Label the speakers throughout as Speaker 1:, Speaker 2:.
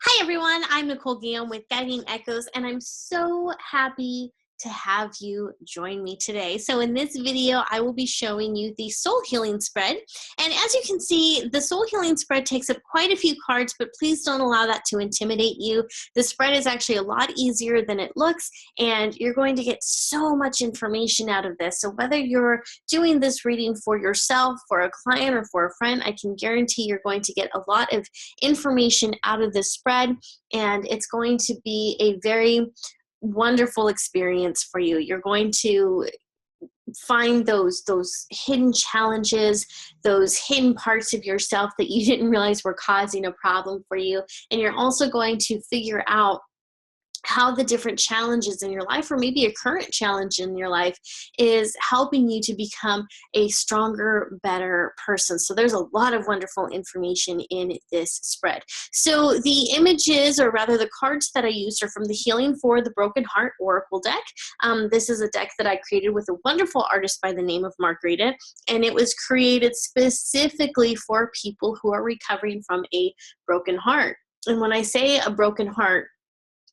Speaker 1: Hi everyone, I'm Nicole Guillaume with Guiding Echoes, and I'm so happy to have you join me today. So in this video, I will be showing you the Soul Healing Spread. And as you can see, the Soul Healing Spread takes up quite a few cards, but please don't allow that to intimidate you. The spread is actually a lot easier than it looks, and you're going to get so much information out of this. So whether you're doing this reading for yourself, for a client, or for a friend, I can guarantee you're going to get a lot of information out of this spread, and it's going to be a very wonderful experience for you. You're going to find those hidden challenges, those hidden parts of yourself that you didn't realize were causing a problem for you, and you're also going to figure out how the different challenges in your life, or maybe a current challenge in your life, is helping you to become a stronger, better person. So there's a lot of wonderful information in this spread. So the images, or rather the cards that I used, are from the Healing for the Broken Heart Oracle deck. This is a deck that I created with a wonderful artist by the name of Margarita, and it was created specifically for people who are recovering from a broken heart. And when I say a broken heart,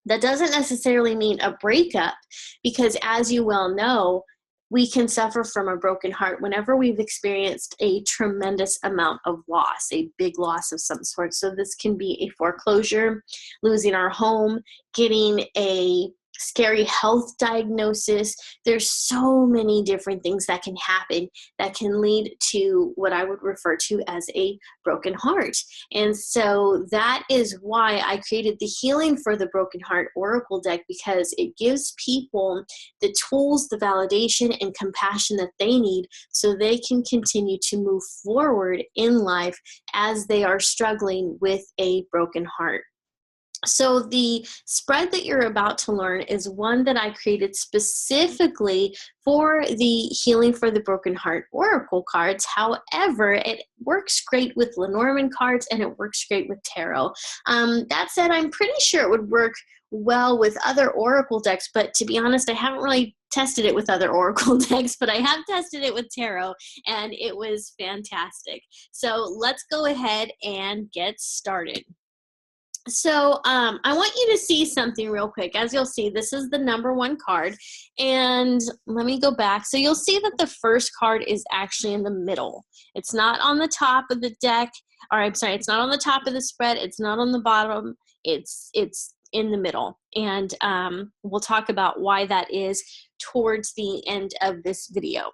Speaker 1: that doesn't necessarily mean a breakup, because as you well know, we can suffer from a broken heart whenever we've experienced a tremendous amount of loss, a big loss of some sort. So this can be a foreclosure, losing our home, getting a scary health diagnosis. There's so many different things that can happen that can lead to what I would refer to as a broken heart. And so that is why I created the Healing for the Broken Heart Oracle deck, because it gives people the tools, the validation, and compassion that they need so they can continue to move forward in life as they are struggling with a broken heart. So the spread that you're about to learn is one that I created specifically for the Healing for the Broken Heart Oracle cards. However, it works great with Lenormand cards, and it works great with tarot. That said, I'm pretty sure it would work well with other Oracle decks, but to be honest, I haven't really tested it with other Oracle decks, but I have tested it with tarot, and it was fantastic. So let's go ahead and get started. So I want you to see something real quick. As you'll see, this is the number one card. And let me go back. So you'll see that the first card is actually in the middle. It's not on the top of the deck. Or I'm sorry, it's not on the top of the spread. It's not on the bottom. It's in the middle. And we'll talk about why that is towards the end of this video.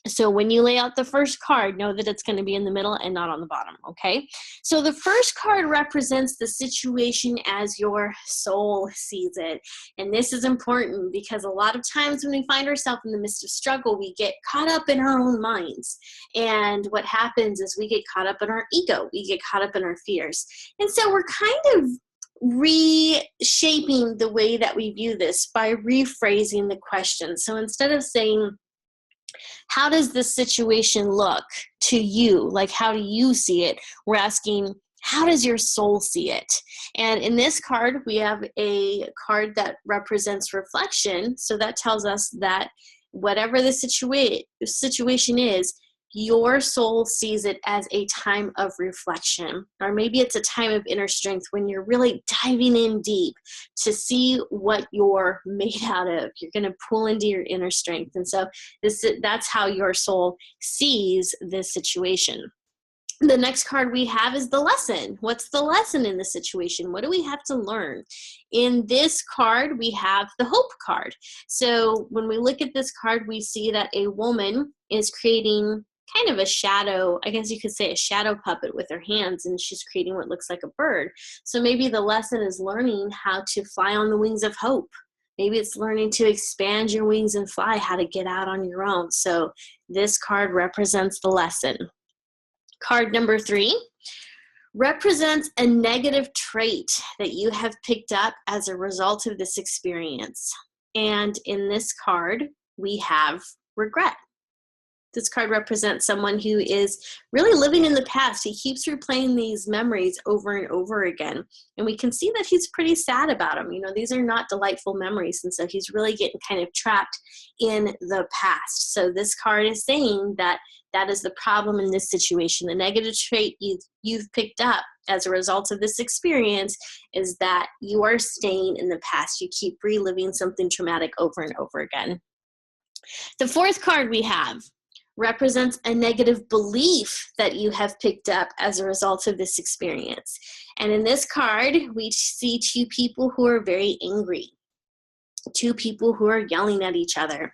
Speaker 1: So when you lay out the first card, know that it's going to be in the middle and not on the bottom, okay? So the first card represents the situation as your soul sees it. And this is important because a lot of times when we find ourselves in the midst of struggle, we get caught up in our own minds. And what happens is we get caught up in our ego. We get caught up in our fears. And so we're kind of reshaping the way that we view this by rephrasing the question. So instead of saying, how does this situation look to you? Like, how do you see it? We're asking, how does your soul see it? And in this card, we have a card that represents reflection. So that tells us that whatever the situation is, your soul sees it as a time of reflection, or maybe it's a time of inner strength when you're really diving in deep to see what you're made out of. You're going to pull into your inner strength. And so that's how your soul sees this situation. The next card we have is the lesson. What's the lesson in the situation? What do we have to learn? In this card, we have the hope card. So when we look at this card, we see that a woman is creating kind of a shadow, I guess you could say a shadow puppet with her hands, and she's creating what looks like a bird. So maybe the lesson is learning how to fly on the wings of hope. Maybe it's learning to expand your wings and fly, how to get out on your own. So this card represents the lesson. Card number 3 represents a negative trait that you have picked up as a result of this experience. And in this card, we have regret. This card represents someone who is really living in the past. He keeps replaying these memories over and over again. And we can see that he's pretty sad about them. You know, these are not delightful memories. And so he's really getting kind of trapped in the past. So this card is saying that that is the problem in this situation. The negative trait you've picked up as a result of this experience is that you are staying in the past. You keep reliving something traumatic over and over again. The fourth card we have represents a negative belief that you have picked up as a result of this experience. And in this card, we see two people who are very angry, two people who are yelling at each other.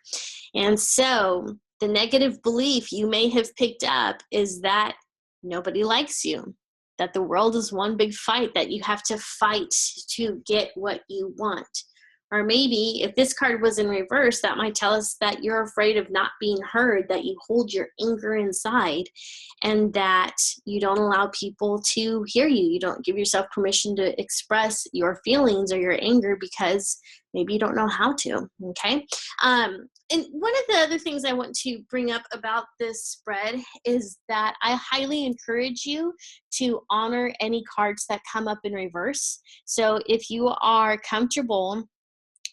Speaker 1: And so the negative belief you may have picked up is that nobody likes you, that the world is one big fight, that you have to fight to get what you want. Or maybe if this card was in reverse, that might tell us that you're afraid of not being heard, that you hold your anger inside, and that you don't allow people to hear you. You don't give yourself permission to express your feelings or your anger because maybe you don't know how to, okay? And one of the other things I want to bring up about this spread is that I highly encourage you to honor any cards that come up in reverse. So if you are comfortable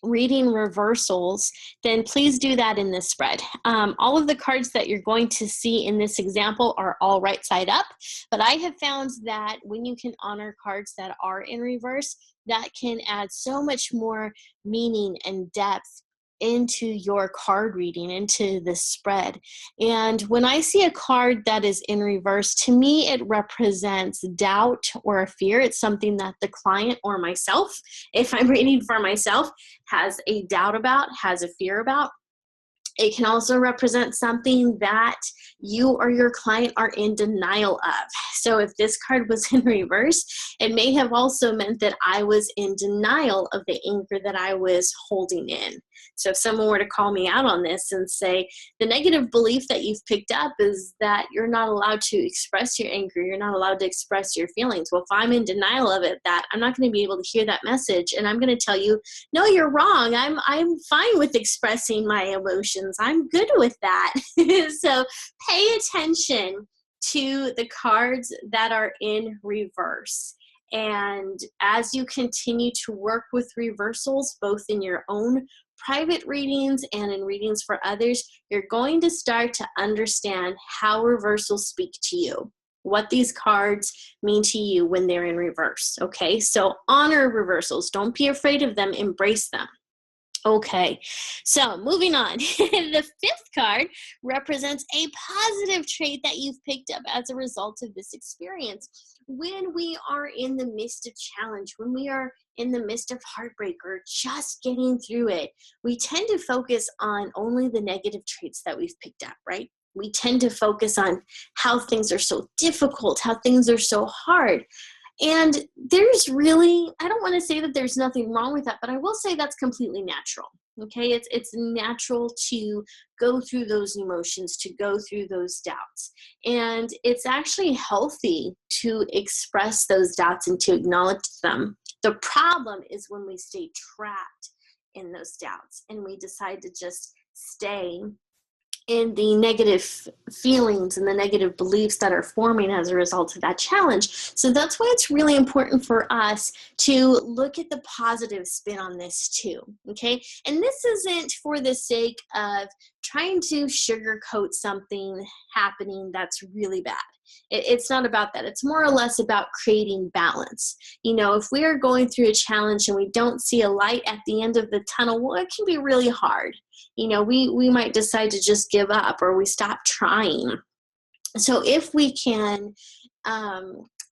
Speaker 1: reading reversals, then please do that in this spread. All of the cards that you're going to see in this example are all right side up, but I have found that when you can honor cards that are in reverse, that can add so much more meaning and depth into your card reading, into the spread. And when I see a card that is in reverse, to me it represents doubt or a fear. It's something that the client or myself, if I'm reading for myself, has a doubt about, has a fear about. It can also represent something that you or your client are in denial of. So if this card was in reverse, it may have also meant that I was in denial of the anger that I was holding in. So if someone were to call me out on this and say, the negative belief that you've picked up is that you're not allowed to express your anger, you're not allowed to express your feelings. Well, if I'm in denial of it, that I'm not going to be able to hear that message, and I'm going to tell you, no, you're wrong. I'm fine with expressing my emotions. I'm good with that. So pay attention to the cards that are in reverse. And as you continue to work with reversals, both in your own private readings and in readings for others, you're going to start to understand how reversals speak to you, what these cards mean to you when they're in reverse, okay? So honor reversals. Don't be afraid of them. Embrace them. Okay, so moving on. The fifth card represents a positive trait that you've picked up as a result of this experience. When we are in the midst of challenge, when we are in the midst of heartbreak or just getting through it, we tend to focus on only the negative traits that we've picked up, right? We tend to focus on how things are so difficult, how things are so hard. And there's really, I don't want to say that there's nothing wrong with that, but I will say that's completely natural, okay? It's natural to go through those emotions, to go through those doubts. And it's actually healthy to express those doubts and to acknowledge them. The problem is when we stay trapped in those doubts and we decide to just stay in the negative feelings and the negative beliefs that are forming as a result of that challenge. So that's why it's really important for us to look at the positive spin on this too, okay? And this isn't for the sake of trying to sugarcoat something happening that's really bad. It's not about that. It's more or less about creating balance. You know, if we are going through a challenge and we don't see a light at the end of the tunnel, well, it can be really hard. You know, we might decide to just give up or we stop trying. So if we can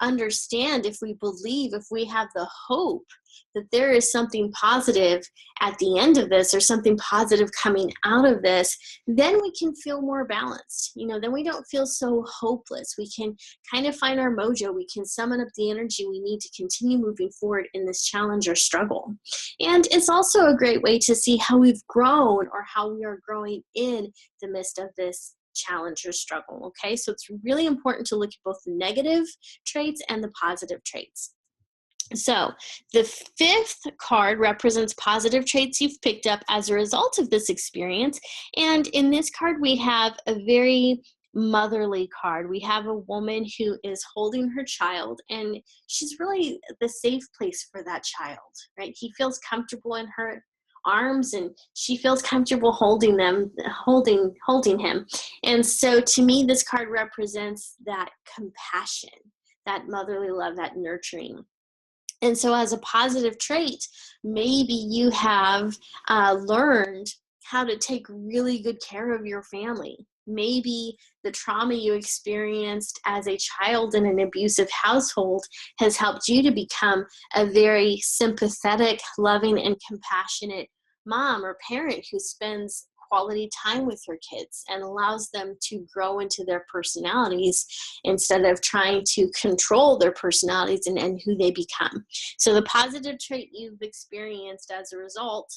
Speaker 1: understand, if we believe, if we have the hope that there is something positive at the end of this or something positive coming out of this, then we can feel more balanced. You know, then we don't feel so hopeless. We can kind of find our mojo. We can summon up the energy we need to continue moving forward in this challenge or struggle. And it's also a great way to see how we've grown or how we are growing in the midst of this challenge or struggle, okay? So it's really important to look at both the negative traits and the positive traits. So the fifth card represents positive traits you've picked up as a result of this experience. And in this card, we have a very motherly card. We have a woman who is holding her child, and she's really the safe place for that child, right? He feels comfortable in her arms and she feels comfortable holding him. And so to me, this card represents that compassion, that motherly love, that nurturing. And so as a positive trait, maybe you have learned how to take really good care of your family. Maybe the trauma you experienced as a child in an abusive household has helped you to become a very sympathetic, loving, and compassionate mom or parent who spends quality time with her kids and allows them to grow into their personalities instead of trying to control their personalities and who they become. So the positive trait you've experienced as a result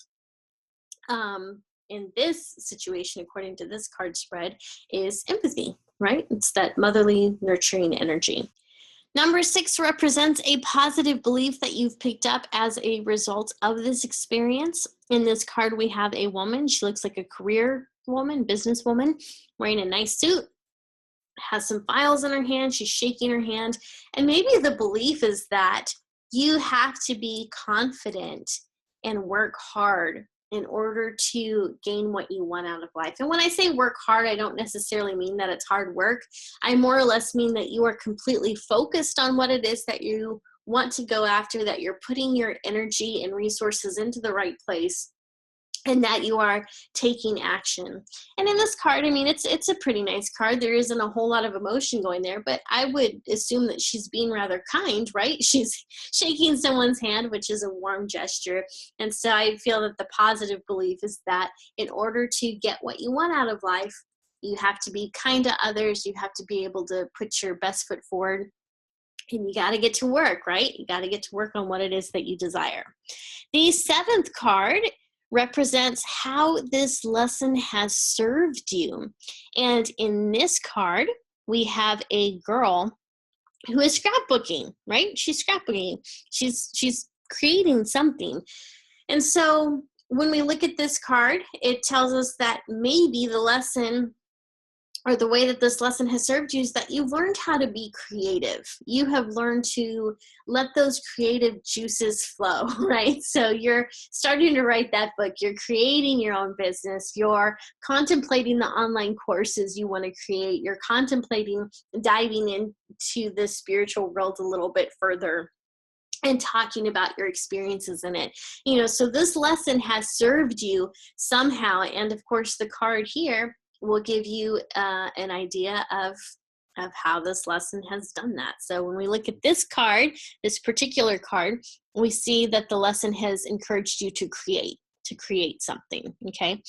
Speaker 1: in this situation, according to this card spread, is empathy, right? It's that motherly, nurturing energy. Number 6 represents a positive belief that you've picked up as a result of this experience. In this card, we have a woman. She looks like a career woman, businesswoman, wearing a nice suit, has some files in her hand. She's shaking her hand. And maybe the belief is that you have to be confident and work hard in order to gain what you want out of life. And when I say work hard, I don't necessarily mean that it's hard work. I more or less mean that you are completely focused on what it is that you want to go after, that you're putting your energy and resources into the right place, and that you are taking action. And in this card, I mean, it's a pretty nice card. There isn't a whole lot of emotion going there, but I would assume that she's being rather kind, right? She's shaking someone's hand, which is a warm gesture. And so I feel that the positive belief is that in order to get what you want out of life, you have to be kind to others. You have to be able to put your best foot forward. And you got to get to work, right? You got to get to work on what it is that you desire. The 7th card represents how this lesson has served you. And in this card, we have a girl who is scrapbooking, right? She's scrapbooking. She's creating something. And so when we look at this card, it tells us that maybe the lesson or the way that this lesson has served you is that you've learned how to be creative. You have learned to let those creative juices flow, right? So you're starting to write that book. You're creating your own business. You're contemplating the online courses you want to create. You're contemplating diving into the spiritual world a little bit further and talking about your experiences in it. So this lesson has served you somehow. And of course, the card here will give you an idea of how this lesson has done that. So when we look at this card, this particular card, we see that the lesson has encouraged you to create something, okay?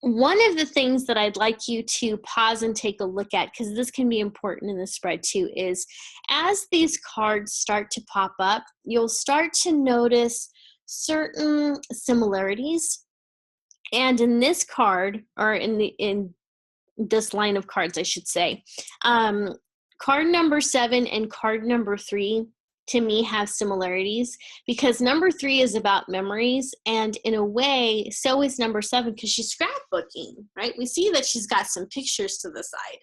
Speaker 1: One of the things that I'd like you to pause and take a look at, because this can be important in the spread too, is as these cards start to pop up, you'll start to notice certain similarities. And in this card, or in this line of cards, I should say, card number 7 and card number 3 to me have similarities, because number 3 is about memories, and in a way, so is number 7, because she's scrapbooking, right? We see that she's got some pictures to the side.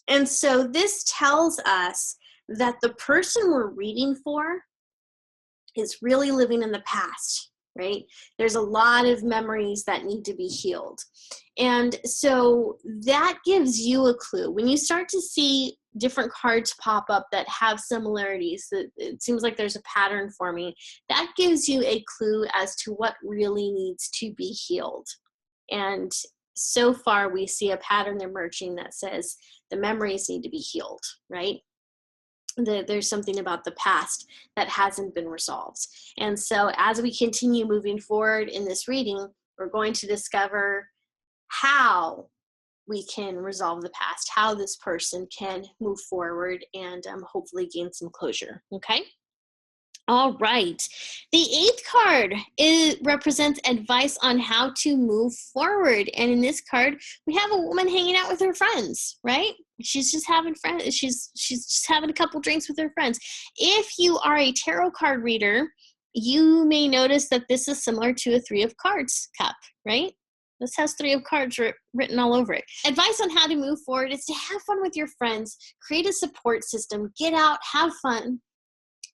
Speaker 1: And so this tells us that the person we're reading for is really living in the past. Right? There's a lot of memories that need to be healed. And so that gives you a clue. When you start to see different cards pop up that have similarities, it seems like there's a pattern forming, that gives you a clue as to what really needs to be healed. And so far we see a pattern emerging that says the memories need to be healed, right? There's something about the past that hasn't been resolved. And so as we continue moving forward in this reading, we're going to discover how we can resolve the past, how this person can move forward and hopefully gain some closure, okay? All right. The 8th card represents advice on how to move forward. And in this card, we have a woman hanging out with her friends, right? She's just having friends. She's just having a couple drinks with her friends. If you are a tarot card reader, you may notice that this is similar to a 3 of Cards cup, right? This has 3 of Cards written all over it. Advice on how to move forward is to have fun with your friends, create a support system, get out, have fun,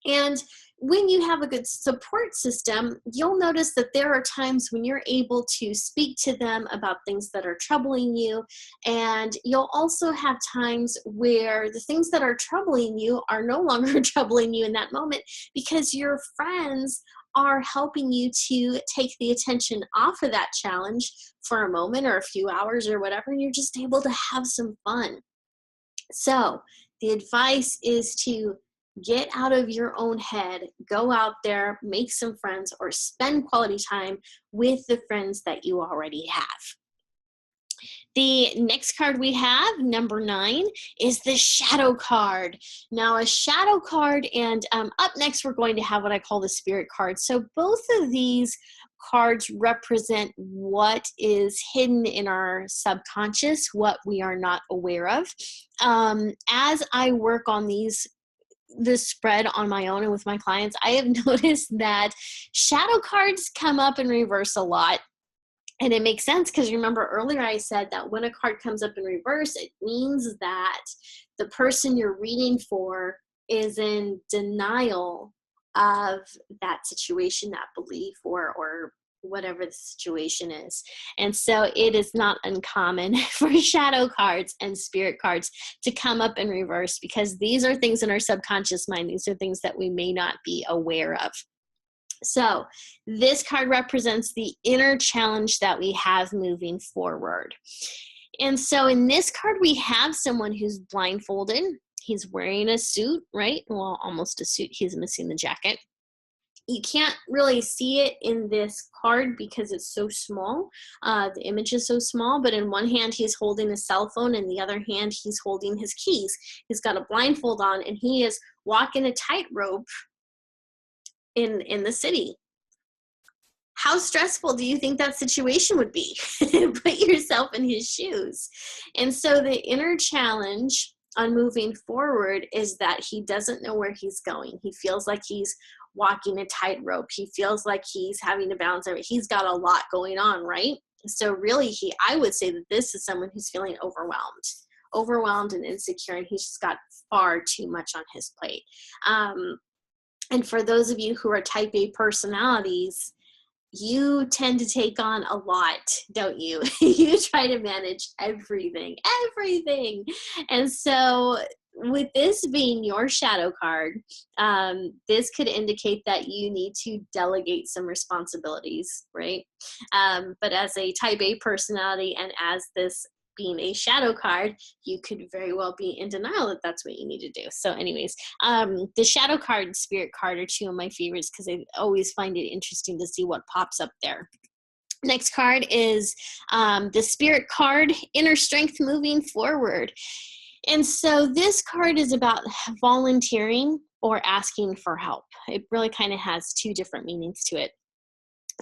Speaker 1: and when you have a good support system, you'll notice that there are times when you're able to speak to them about things that are troubling you. And you'll also have times where the things that are troubling you are no longer troubling you in that moment, because your friends are helping you to take the attention off of that challenge for a moment or a few hours or whatever, and you're just able to have some fun. So the advice is to get out of your own head, go out there, make some friends, or spend quality time with the friends that you already have. The next card we have, number 9, is the shadow card. Now, a shadow card, and up next we're going to have what I call the spirit card. So both of these cards represent what is hidden in our subconscious, what we are not aware of. As I work on this spread on my own and with my clients, I have noticed that shadow cards come up in reverse a lot. And it makes sense, because remember earlier I said that when a card comes up in reverse, it means that the person you're reading for is in denial of that situation, that belief, or whatever the situation is. And so it is not uncommon for shadow cards and spirit cards to come up in reverse, because these are things in our subconscious mind. These are things that we may not be aware of. So this card represents the inner challenge that we have moving forward. And so in this card, we have someone who's blindfolded. He's wearing a suit, right? Well, almost a suit. He's missing the jacket. You can't really see it in this card because it's so small. The image is so small, but in one hand he's holding a cell phone, and the other hand he's holding his keys. He's got a blindfold on, and he is walking a tightrope in the city. How stressful do you think that situation would be? Put yourself in his shoes. And so the inner challenge on moving forward is that he doesn't know where he's going. He feels like he's walking a tightrope. He feels like he's having to balance everything. He's got a lot going on, right? So really, I would say that this is someone who's feeling overwhelmed and insecure, and he's just got far too much on his plate. And for those of you who are type A personalities, you tend to take on a lot, don't you? You try to manage everything. And so with this being your shadow card, this could indicate that you need to delegate some responsibilities, right? But as a type A personality, and as this being a shadow card, you could very well be in denial that that's what you need to do. So anyways, the shadow card and spirit card are two of my favorites, because I always find it interesting to see what pops up there. Next card is the spirit card, inner strength moving forward. And so this card is about volunteering or asking for help. It really kind of has two different meanings to it.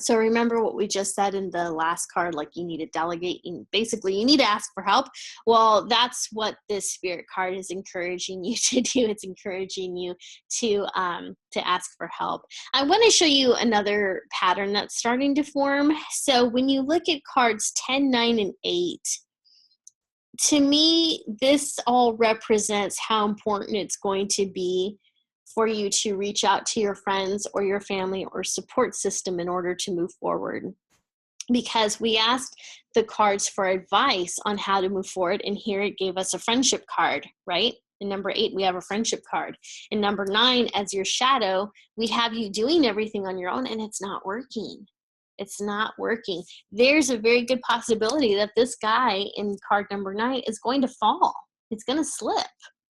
Speaker 1: So remember what we just said in the last card, like you need to delegate, basically you need to ask for help. Well, that's what this spirit card is encouraging you to do. It's encouraging you to ask for help. I want to show you another pattern that's starting to form. So when you look at cards 10, 9, and 8, to me, this all represents how important it's going to be for you to reach out to your friends or your family or support system in order to move forward. Because we asked the cards for advice on how to move forward, and here it gave us a friendship card, right? In number 8, we have a friendship card. In number 9, as your shadow, we have you doing everything on your own, and it's not working. It's not working. There's a very good possibility that this guy in card number 9 is going to fall. It's going to slip.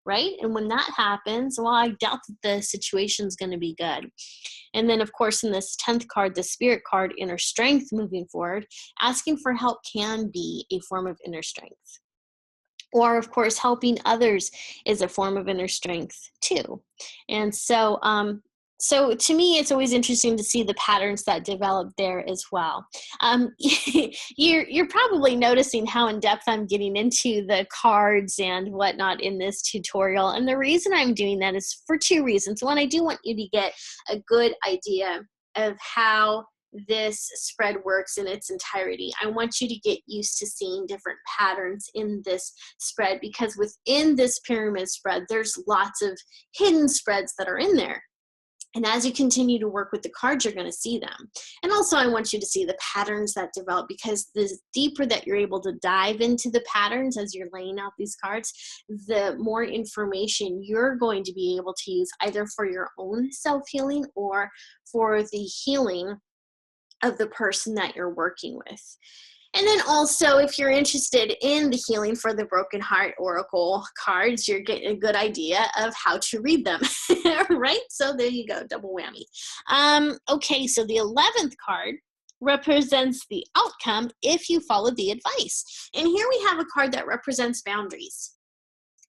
Speaker 1: Right? And when that happens, well, I doubt that the situation's going to be good. And then, of course, in this 10th card, the spirit card, inner strength moving forward, asking for help can be a form of inner strength. Or, of course, helping others is a form of inner strength too. And so, so to me, it's always interesting to see the patterns that develop there as well. You're probably noticing how in depth I'm getting into the cards and whatnot in this tutorial. And the reason I'm doing that is for two reasons. One, I do want you to get a good idea of how this spread works in its entirety. I want you to get used to seeing different patterns in this spread, because within this pyramid spread, there's lots of hidden spreads that are in there. And as you continue to work with the cards, you're going to see them. And also, I want you to see the patterns that develop, because the deeper that you're able to dive into the patterns as you're laying out these cards, the more information you're going to be able to use either for your own self-healing or for the healing of the person that you're working with. And then also, if you're interested in the Healing for the Broken Heart Oracle cards, you're getting a good idea of how to read them, right? So there you go, double whammy. Okay, so the 11th card represents the outcome if you follow the advice. And here we have a card that represents boundaries.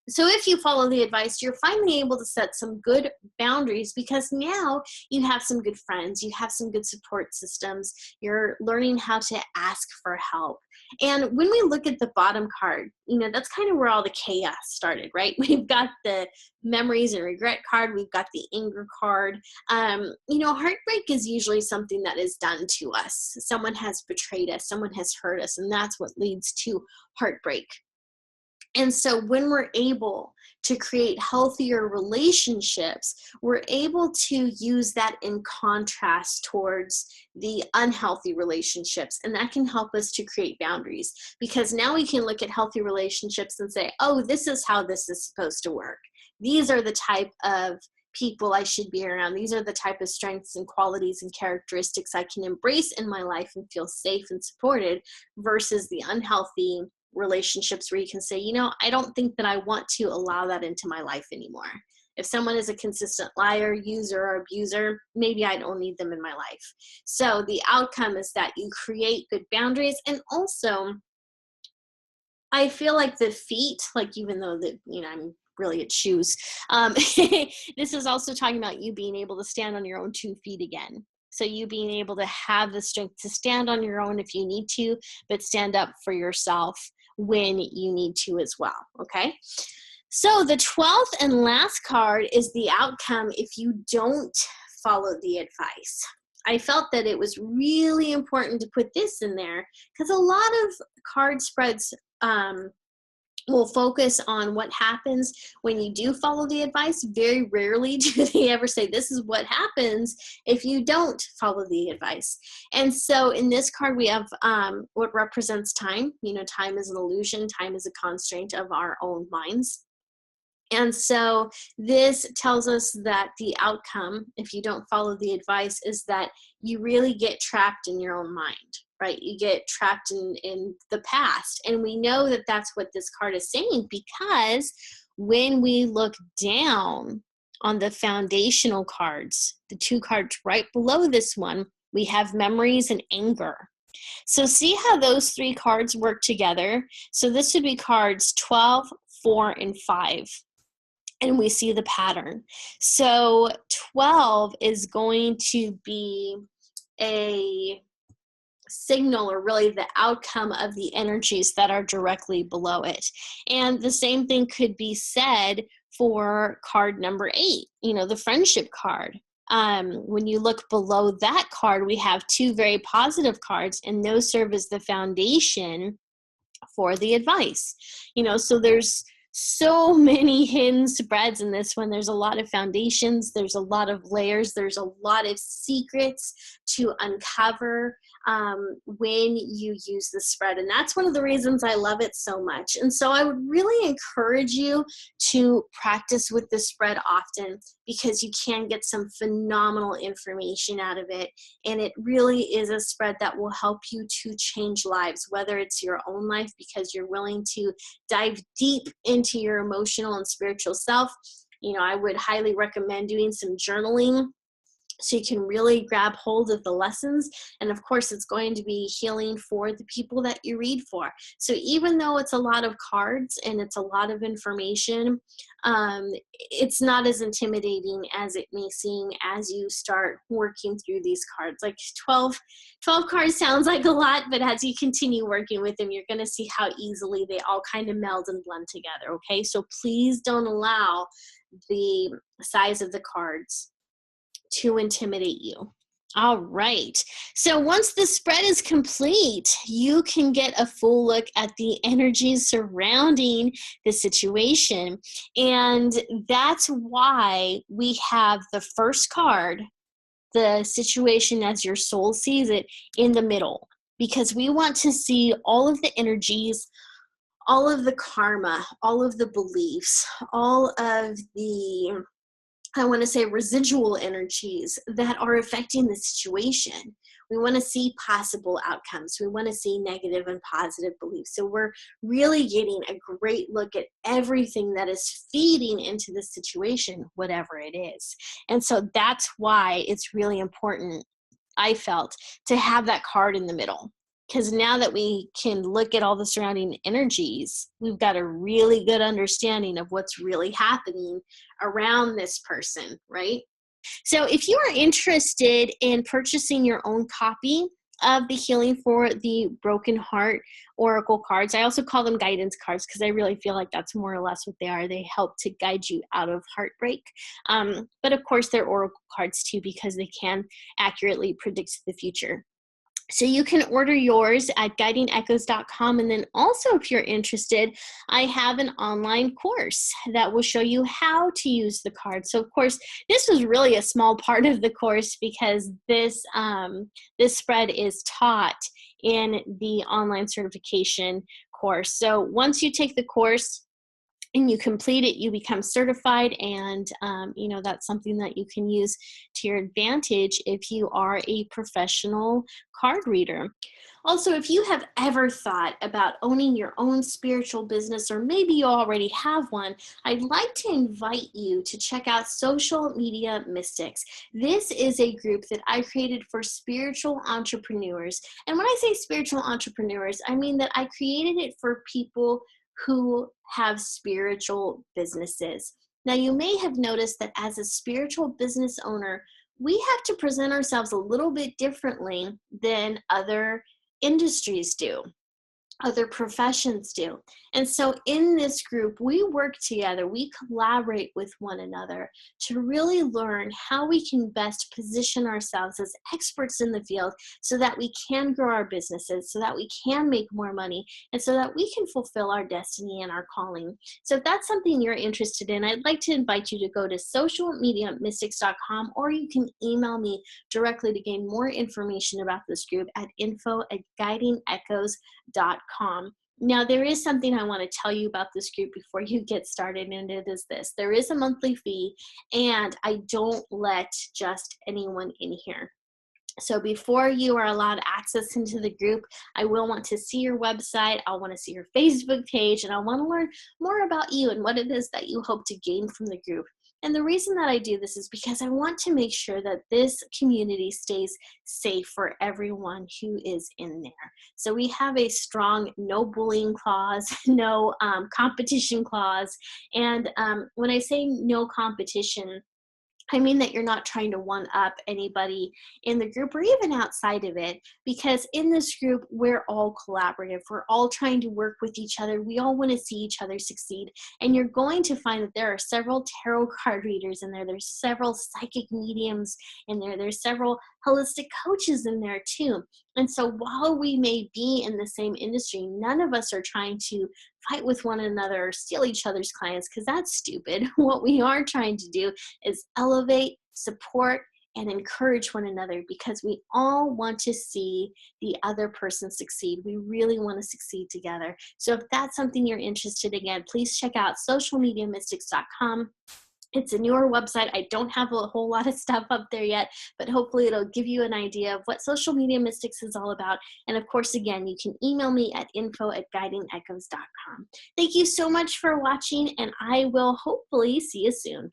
Speaker 1: So if you follow the advice, you're finally able to set some good boundaries, because now you have some good friends, you have some good support systems, you're learning how to ask for help. And when we look at the bottom card, that's kind of where all the chaos started, right? We've got the memories and regret card, we've got the anger card. Heartbreak is usually something that is done to us. Someone has betrayed us, someone has hurt us, and that's what leads to heartbreak. And so when we're able to create healthier relationships, we're able to use that in contrast towards the unhealthy relationships. And that can help us to create boundaries, because now we can look at healthy relationships and say, oh, this is how this is supposed to work. These are the type of people I should be around. These are the type of strengths and qualities and characteristics I can embrace in my life and feel safe and supported, versus the unhealthy relationships where you can say, I don't think that I want to allow that into my life anymore. If someone is a consistent liar, user, or abuser, maybe I don't need them in my life. So the outcome is that you create good boundaries. And also, I feel like the feet, like, even though that, I'm really at shoes, this is also talking about you being able to stand on your own 2 feet again. So you being able to have the strength to stand on your own if you need to, but stand up for yourself when you need to as well, okay? So the 12th and last card is the outcome if you don't follow the advice. I felt that it was really important to put this in there, because a lot of card spreads will focus on what happens when you do follow the advice. Very rarely do they ever say, this is what happens if you don't follow the advice. And so in this card, we have what represents time. Time is an illusion. Time is a constraint of our own minds. And so this tells us that the outcome, if you don't follow the advice, is that you really get trapped in your own mind, right? You get trapped in the past. And we know that that's what this card is saying, because when we look down on the foundational cards, the 2 cards right below this one, we have memories and anger. So see how those 3 cards work together? So this would be cards 12, 4, and 5. And we see the pattern. So 12 is going to be a signal, or really the outcome of the energies that are directly below it. And the same thing could be said for card number 8, the friendship card. When you look below that card, we have 2 very positive cards, and those serve as the foundation for the advice. So there's so many hidden spreads in this one. There's a lot of foundations, there's a lot of layers, there's a lot of secrets to uncover when you use the spread. And that's one of the reasons I love it so much. And so I would really encourage you to practice with the spread often, because you can get some phenomenal information out of it. And it really is a spread that will help you to change lives, whether it's your own life because you're willing to dive deep into your emotional and spiritual self. I would highly recommend doing some journaling, so you can really grab hold of the lessons. And of course, it's going to be healing for the people that you read for. So even though it's a lot of cards and it's a lot of information, it's not as intimidating as it may seem as you start working through these cards. Like 12 cards sounds like a lot, but as you continue working with them, you're going to see how easily they all kind of meld and blend together, okay? So please don't allow the size of the cards to intimidate you. All right. So once the spread is complete, you can get a full look at the energies surrounding the situation. And that's why we have the first card, the situation as your soul sees it, in the middle, because we want to see all of the energies, all of the karma, all of the beliefs, all of the, I want to say, residual energies that are affecting the situation. We want to see possible outcomes. We want to see negative and positive beliefs. So we're really getting a great look at everything that is feeding into the situation, whatever it is. And so that's why it's really important, I felt, to have that card in the middle. Because now that we can look at all the surrounding energies, we've got a really good understanding of what's really happening around this person, right? So if you are interested in purchasing your own copy of the Healing for the Broken Heart Oracle cards, I also call them guidance cards because I really feel like that's more or less what they are. They help to guide you out of heartbreak. But of course, they're oracle cards too because they can accurately predict the future. So you can order yours at guidingechoes.com. And then also, if you're interested, I have an online course that will show you how to use the card. So of course, this was really a small part of the course because this spread is taught in the online certification course. So once you take the course and you complete it, you become certified, and that's something that you can use to your advantage if you are a professional card reader. Also, if you have ever thought about owning your own spiritual business, or maybe you already have one, I'd like to invite you to check out Social Media Mystics. This is a group that I created for spiritual entrepreneurs. And when I say spiritual entrepreneurs, I mean that I created it for people who have spiritual businesses. Now, you may have noticed that as a spiritual business owner, we have to present ourselves a little bit differently than other industries do, other professions do. And so in this group, we work together, we collaborate with one another to really learn how we can best position ourselves as experts in the field so that we can grow our businesses, so that we can make more money, and so that we can fulfill our destiny and our calling. So if that's something you're interested in, I'd like to invite you to go to socialmediamystics.com, or you can email me directly to gain more information about this group at info@guidingechoes.com. Now, there is something I want to tell you about this group before you get started, and it is this. There is a monthly fee, and I don't let just anyone in here. So before you are allowed access into the group, I will want to see your website, I'll want to see your Facebook page, and I want to learn more about you and what it is that you hope to gain from the group. And the reason that I do this is because I want to make sure that this community stays safe for everyone who is in there. So we have a strong no bullying clause, no competition clause. And when I say no competition, I mean that you're not trying to one up anybody in the group or even outside of it, because in this group, we're all collaborative. We're all trying to work with each other. We all want to see each other succeed. And you're going to find that there are several tarot card readers in there. There's several psychic mediums in there. There's several holistic coaches in there too. And so while we may be in the same industry, none of us are trying to fight with one another or steal each other's clients, because that's stupid. What we are trying to do is elevate, support, and encourage one another, because we all want to see the other person succeed. We really want to succeed together. So if that's something you're interested in, again, please check out socialmediamystics.com. It's a newer website. I don't have a whole lot of stuff up there yet, but hopefully it'll give you an idea of what Social Media Mystics is all about. And of course, again, you can email me at info@guidingechoes.com. Thank you so much for watching, and I will hopefully see you soon.